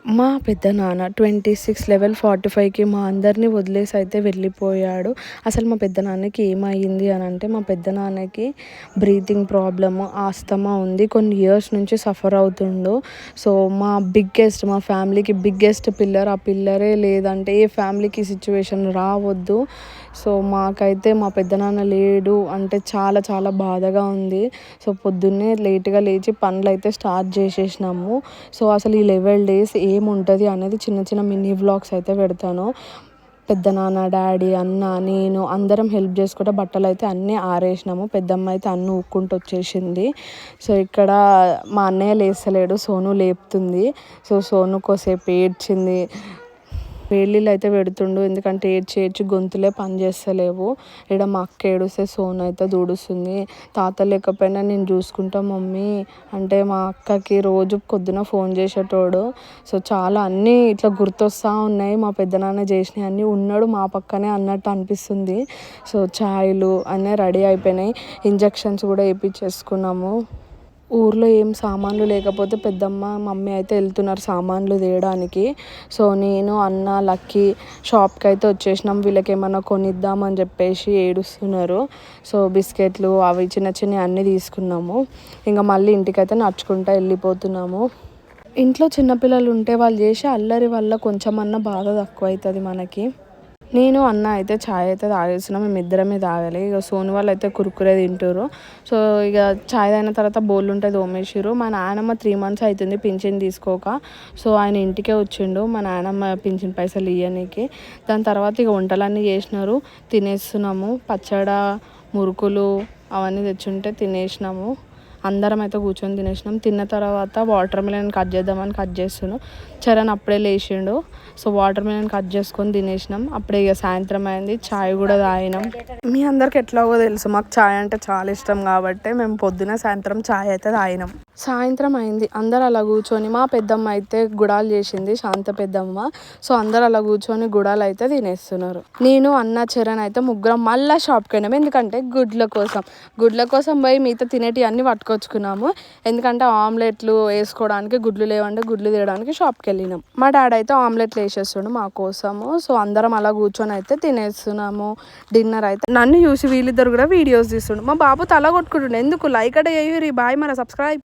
మా పెద్దనాన్న 26 లెవెల్ 45కి మా అందరిని వదిలేసి అయితే వెళ్ళిపోయాడు. అసలు మా పెద్దనాన్నకి ఏమైంది అని అంటే, మా పెద్దనాన్నకి బ్రీతింగ్ ప్రాబ్లమ్, ఆస్తమా ఉంది. కొన్ని ఇయర్స్ నుంచి సఫర్ అవుతుండు. సో మా ఫ్యామిలీకి బిగ్గెస్ట్ పిల్లర్, ఆ పిల్లరే లేదంటే ఏ ఫ్యామిలీకి సిచ్యువేషన్ రావద్దు. సో మాకైతే మా పెద్దనాన్న లేడు అంటే చాలా చాలా బాధగా ఉంది. సో పొద్దున్నే లేట్గా లేచి పనులైతే స్టార్ట్ చేసేసినాము. సో అసలు ఈ 11 డేస్ ఏముంటుంది అనేది చిన్న చిన్న మినీ వ్లాగ్స్ అయితే పెడతాను. పెద్దనాన్న, డాడీ, అన్న, నేను అందరం హెల్ప్ చేసుకుంటే బట్టలు అయితే అన్నీ ఆరేసినాము. పెద్దమ్మ అయితే అన్నీ ఊక్కుంటూ వచ్చేసింది. సో ఇక్కడ మా అన్నయ్య లేస్తలేడు, సోను లేపుతుంది. సో సోను కోసేపు ఏడ్చింది. వేళ్ళీళ్ళు అయితే పెడుతుండు, ఎందుకంటే ఏడ్చి గొంతులే పని చేస్తలేవు. ఇక్కడ మా అక్క ఏడుస్తే సోను అయితే దూడుస్తుంది. తాత లేకపోయినా నేను చూసుకుంటా మమ్మీ అంటే మా అక్కకి రోజు పొద్దున ఫోన్ చేసేటోడు. సో చాలా అన్నీ ఇట్లా గుర్తొస్తూ ఉన్నాయి. మా పెద్దనాన్న చేసినవి అన్నీ ఉన్నాడు మా పక్కనే అన్నట్టు అనిపిస్తుంది. సో ఛాయలు అన్నీ రెడీ అయిపోయినాయి. ఇంజెక్షన్స్ కూడా వేయించేసుకున్నాము. ఊర్లో ఏం సామాన్లు లేకపోతే పెద్దమ్మ, మమ్మీ అయితే వెళ్తున్నారు సామాన్లు తేయడానికి. సో నేను, అన్న, లక్కీ షాప్కి అయితే వచ్చేసినాం. వీళ్ళకి ఏమన్నా కొనిద్దామని చెప్పేసి ఏడుస్తున్నారు. సో బిస్కెట్లు అవి చిన్న చిన్నవి అన్నీ తీసుకున్నాము. ఇంకా మళ్ళీ ఇంటికైతే నడుచుకుంటూ వెళ్ళిపోతున్నాము. ఇంట్లో చిన్నపిల్లలు ఉంటే వాళ్ళు చేసే అల్లరి వల్ల కొంచెమన్నా బాధ తక్కువ అవుతుంది మనకి. నేను, అన్న అయితే ఛాయ్ అయితే తాగేస్తున్నాం. మేము ఇద్దరమే తాగాలి. ఇక సోను వాళ్ళు అయితే కురుకురే తింటారు. సో ఇక ఛాయ్ తాగిన తర్వాత బోళ్ళు ఉంటుంది తోమేసిర్రు. మా నాన్నమ్మ 3 months అవుతుంది పింఛన్ తీసుకోక. సో ఆయన ఇంటికే వచ్చిండు మా నాన్నమ్మ పింఛన్ పైసలు ఇవ్వనీకి. దాని తర్వాత ఇక వంటలన్నీ చేసినారు, తినేస్తున్నాము. పచ్చడి, మురుకులు అవన్నీ తెచ్చుంటే తినేసినాము. అందరం అయితే కూర్చొని తినేసినాం. తిన్న తర్వాత వాటర్ మిలన్ కట్ చేద్దామని కట్ చేస్తున్నాం. చరణ్ అప్పుడే లేచిండు. సో వాటర్ మిలన్ కట్ చేసుకొని తినేసినాం. అప్పుడే ఇక సాయంత్రం అయింది. ఛాయ్ కూడా తాగినాం. మీ అందరికి ఎట్లాగో తెలుసు, మాకు ఛాయ్ అంటే చాలా ఇష్టం కాబట్టి మేము పొద్దున సాయంత్రం ఛాయ్ అయితే తాగినాం. సాయంత్రం అయింది. అందరు అలా కూర్చొని, మా పెద్దమ్మ అయితే గుడాలు చేసింది, శాంత పెద్దమ్మ. సో అందరు అలా కూర్చొని గుడాలు అయితే తినేస్తున్నారు. నేను, అన్న, చరణ్ అయితే ముగ్గురం మళ్ళీ షాప్కి వెళ్ళాము. ఎందుకంటే గుడ్ల కోసం పోయి మిగతా తినేటివి అన్నీ పట్టుకొచ్చుకున్నాము. ఎందుకంటే ఆమ్లెట్లు వేసుకోవడానికి గుడ్లు లేవంటే గుడ్లు తీయడానికి షాప్కి వెళ్ళినాం. మా డాడీ అయితే ఆమ్లెట్లు వేసేస్తుండు మా కోసము. సో అందరం అలా కూర్చొని అయితే తినేస్తున్నాము. డిన్నర్ అయితే నన్ను చూసి వీళ్ళిద్దరు కూడా వీడియోస్ తీస్తుండు. మా బాబు తల కొట్టుకుంటుండే, ఎందుకు లైక్ అడే బాయ్ మన సబ్స్క్రైబ్.